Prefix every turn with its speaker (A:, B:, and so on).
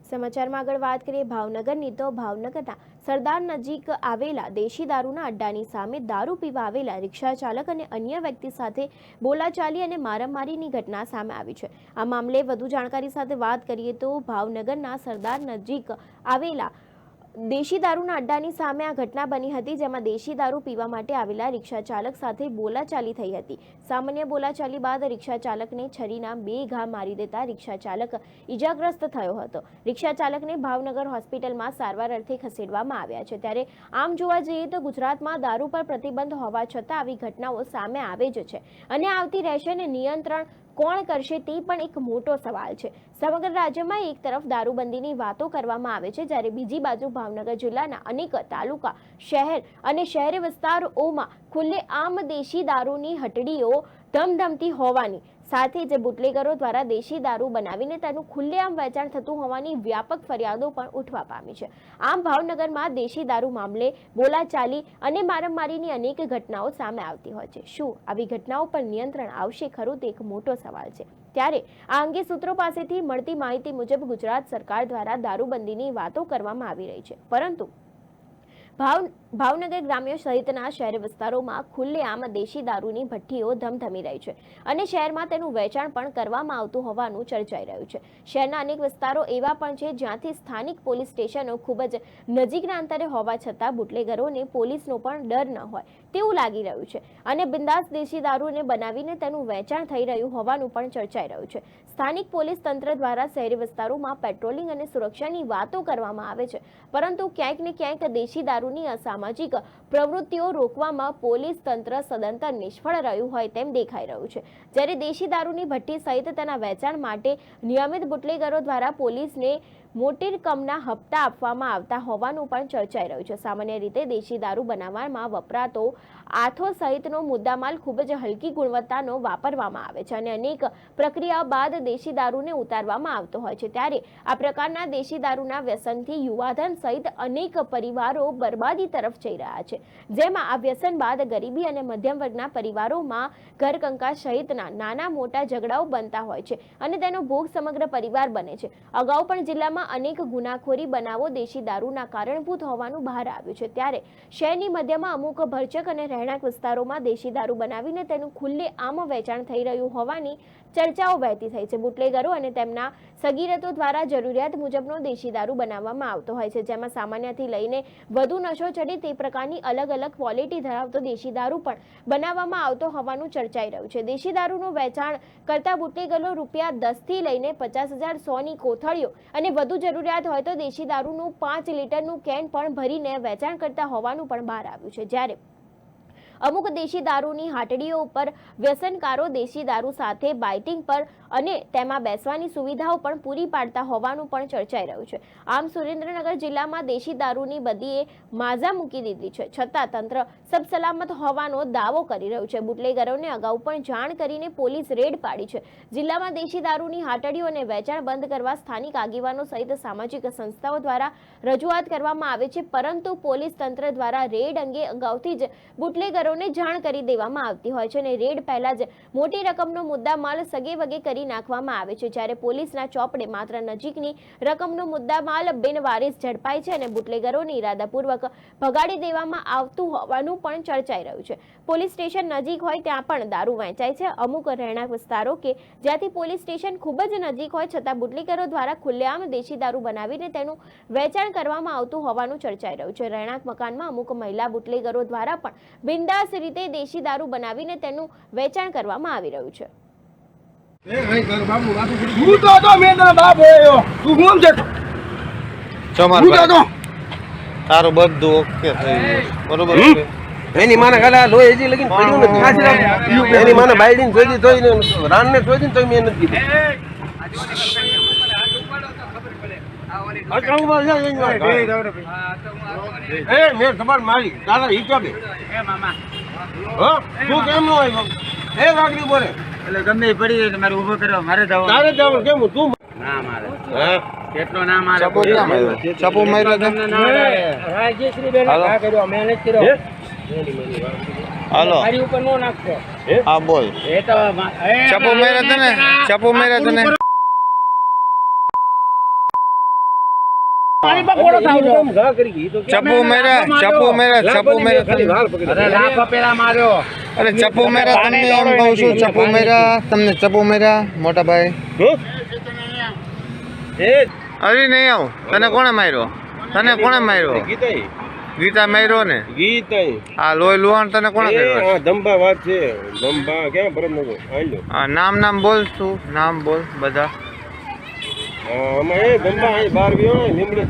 A: સમાચારમાં આગળ વાત કરીએ ભાવનગરની તો ભાવનગરના સરદાર નજીક આવેલા દેશી દારૂના અડ્ડાની સામે દારૂ પીવા આવેલા રિક્ષા ચાલક અને અન્ય વ્યક્તિ સાથે બોલાચાલી અને મારામારીની ઘટના સામે આવી છે। આ મામલે વધુ જાણકારી સાથે વાત કરીએ તો ભાવનગરના સરદાર નજીક આવેલા દેશી દારૂના અડ્ડાની સામે આ ઘટના બની હતી, જેમાં દેશી દારૂ પીવા માટે આવેલા રિક્ષા ચાલક સાથે બોલાચાલી થઈ હતી। સામાન્ય બોલાચાલી બાદ રિક્ષા ચાલકને છરીના 2 ઘા મારી દેતા રિક્ષા ચાલક ઈજાગ્રસ્ત થયો હતો। રિક્ષા ચાલકને ભાવનગર હોસ્પિટલમાં સારવાર અર્થે ખસેડવામાં આવ્યા છે। ત્યારે આમ જોવા જઈએ તો ગુજરાતમાં દારૂ પર પ્રતિબંધ હોવા છતાં આવી ઘટનાઓ સામે આવે જ છે અને આવતી રહેશે અને નિયંત્રણ કોણ કરશે તે પણ એક મોટો સવાલ છે। સમગ્ર રાજ્યમાં એક તરફ દારૂબંધીની વાતો કરવામાં આવે છે, જ્યારે બીજી બાજુ ભાવનગર જિલ્લાના અનેક તાલુકા, શહેર અને શહેરી વિસ્તારોમાં ખુલ્લેઆમ દેશી દારૂની હટડીઓ ધમધમતી હોવાની સાથે જ બુટલેગરો દ્વારા દેશી દારૂ બનાવીને તેનું ખુલ્લેઆમ વેચાણ થતું હોવાની વ્યાપક ફરિયાદો પણ ઉઠવા પામી છે। આમ ભાવનગરમાં દેશી દારૂ મામલે બોલાચાલી અને મારામારીની અનેક ઘટનાઓ સામે આવતી હોય છે। શું આવી ઘટનાઓ પર નિયંત્રણ આવશે ખરું તે એક મોટો સવાલ છે। ત્યારે આ અંગે સૂત્રો પાસેથી મળતી માહિતી મુજબ ગુજરાત સરકાર દ્વારા દારૂબંધીની વાતો કરવામાં આવી રહી છે, પરંતુ ભાવનગર ગ્રામ્ય સહિતના શહેર વિસ્તારોમાં ખુલ્લેઆમ દેશી દારૂની ભઠ્ઠીઓ ધમધમી રહી છે અને શહેરમાં તેનું વેચાણ પણ કરવામાં આવતું હોવાનું ચર્ચાઈ રહ્યું છે। શહેરના અનેક વિસ્તારો એવા પણ છે જ્યાંથી સ્થાનિક પોલીસ સ્ટેશનો ખૂબ જ નજીકના અંતરે હોવા છતાં બુટલેગરોને પોલીસનો પણ ડર ન હોય તેવું લાગી રહ્યું છે અને બિંદાસ દેશી દારૂને બનાવીને તેનું વેચાણ થઈ રહ્યું હોવાનું પણ ચર્ચાઈ રહ્યું છે। સ્થાનિક પોલીસ તંત્ર દ્વારા શહેરી વિસ્તારોમાં પેટ્રોલિંગ અને સુરક્ષાની વાતો કરવામાં આવે છે, પરંતુ ક્યાંક ને ક્યાંક દેશી દારૂની અસામાજિક પ્રવૃત્તિઓ રોકવામાં પોલીસ તંત્ર સદંતર નિષ્ફળ રહ્યું હોય તેમ દેખાઈ રહ્યું છે। જ્યારે દેશી દારૂની ભઠ્ઠી સહિત તેના વેચાણ માટે નિયમિત બુટલેગરો દ્વારા પોલીસને મોટી રકમના હપ્તા આપવામાં આવતા હોવાનું પણ ચર્ચાઈ રહ્યું છે। સામાન્ય રીતે દેશી દારૂ બનાવવામાં વપરાતો આથો સહિતનો મુદ્દામાલ ખૂબ જ હલકી ગુણવત્તાનો વાપરવામાં આવે છે અને અનેક પ્રક્રિયા બાદ દેશી દારૂને ઉતારવામાં આવતો હોય છે। ત્યારે આ પ્રકારના દેશી દારૂના વ્યસનથી યુવાધન સહિત અનેક પરિવારો બરબાદી તરફ જઈ રહ્યા છે, જેમાં આ વ્યસન બાદ ગરીબી અને મધ્યમ વર્ગના પરિવારોમાં ઘરકંકાસ સહિતના નાના મોટા ઝઘડાઓ બનતા હોય છે અને તેનો ભોગ સમગ્ર પરિવાર બને છે। અગાઉ પણ જિલ્લામાં અનેક ગુનાખોરી બનાવો દેશી દારૂના કારણભૂત હોવાનું બહાર આવ્યું છે। ત્યારે શહેરની મધ્યમાં અમુક ભરચક અને રહેણાંક વિસ્તારોમાં દેશી દારૂ બનાવીને તેનું ખુલ્લેઆમ વેચાણ થઈ રહ્યું હોવાની ચર્ચાઓ વહેતી થઈ છે। બુટલેગરો અને તેમના સગીરતો દ્વારા જરૂરિયાત મુજબનો દેશી દારૂ બનાવવામાં આવતો હોય છે, જેમાં સામાન્યથી લઈને વધુ નશો ચડે તે પ્રકારની અલગ અલગ ક્વોલિટી ધરાવતો દેશી દારૂ પણ બનાવવામાં આવતો હોવાનું ચર્ચાઈ રહ્યું છે। દેશી દારૂનું વેચાણ કરતા બુટલેગરો ₹10 થી લઈને 50,000 100ની કોથળીઓ અને વધુ જરૂરિયાત હોય તો દેશી દારૂનું 5 લીટરનું કેન પણ ભરીને વેચાણ કરતા હોવાનું પણ બહાર આવ્યું છે। જ્યારે અમુક દેશી દારૂની હાટડીઓ ઉપર વ્યસનકારો દેશી દારૂ સાથે બાઇટિંગ પર અને તેમાં બેસવાની સુવિધાઓ પણ પૂરી પાડતા હોવાનું પણ ચર્ચાઈ રહ્યું છે। આમ સુરેન્દ્રનગર જિલ્લામાં દેશી દારૂની બદીએ માઝા મૂકી દીધી છે, છતાં તંત્ર સબસલામત હોવાનો દાવો કરી રહ્યું છે। બુટલેગરોને અગાઉ પણ જાણ કરીને પોલીસ રેડ પાડી છે। જિલ્લામાં દેશી દારૂની હાટડીઓ અને વેચાણ બંધ કરવા સ્થાનિક આગેવાનો સહિત સામાજિક સંસ્થાઓ દ્વારા રજૂઆત કરવામાં આવે છે, પરંતુ પોલીસ તંત્ર દ્વારા રેડ અંગે અગાઉથી જ બુટલેગરોને જાણ કરી દેવામાં આવતી હોય છે અને રેડ પહેલા જ મોટી રકમનો મુદ્દામાલ સગે વગે કરી નાખવામાં આવે છે। જ્યારે પોલીસના ચોપડે માત્ર નજીકની રકમનો મુદ્દામાલ બિનવારસ ઝડપાય છે અને બુટલેગરોને ઇરાદાપૂર્વક ભગાડી દેવામાં આવતું હોવાનું પણ ચર્ચાઈ રહ્યું છે। પોલીસ સ્ટેશન નજીક હોય ત્યાં પણ દારૂ વેચાય છે। અમુક રહેણાંક વિસ્તારો કે જ્યાંથી પોલીસ સ્ટેશન ખૂબ જ નજીક હોય છતાં બુટલેગરો દ્વારા ખુલ્લેઆમ દેશી દારૂ બનાવીને તેનું વેચાણ કરવામાં આવતું હોવાનું ચર્ચાઈ રહ્યું છે। રહેણાંક મકાનમાં અમુક મહિલા બુટલેગરો દ્વારા પણ બિંદાસ રીતે દેશી દારૂ બનાવીને તેનું વેચાણ કરવામાં આવી રહ્યું છે।
B: તારું બધું ઓકે થઈ ગયું બરોબર।
C: એની માને ગાલા લોહી હજી લગીને પડ્યું નથી। એની માને બાયડીને જોઈ દીધી, રાનને જોઈ દીધી તો મેં નથી કીધું। મેં ખબર મારી તારા હિસાબે તું કેમ નો આવ્યો? એ વાગડી બોલે
D: એટલે ગમે પડી જાય મારે ઉભો કરવા મારે જવાનું
C: તારે જવાનું કેમ તું
D: ના મારે કેટલો ના મારે
B: ચપુ માર્યો છે। હાલો
D: મારી ઉપર નો નાખતો
B: હા બોલ।
D: એ તો
B: ચપુ માર્યો તને, ચપુ માર્યો તને।
C: ઘા કરી ગઈ તો
B: ચપ્પુ મેરા
C: ખાલી વાળ પકડી
D: અરે લાખો પેલા માર્યો
B: અરે ચપ્પુ મેરા તમને એમ કહું છું ચપ્પુ મેરા તમને ચપ્પુ મેરા મોટા ભાઈ
C: એ
B: અરે નહીં આવું તને કોણે માર્યો
C: ગીતાઈ
B: ગીતા માર્યો ને
C: ગીતાઈ
B: આ લોહી લુહાણ તને કોણે કર્યો
C: આ ધંબા વાત છે ધંબા ક્યાં ભરતનગર આલ્યો
B: હા નામ બોલ તું નામ બોલ બધા
C: આમાં એ ધંબા અહીં 12 વ્યો લીમડે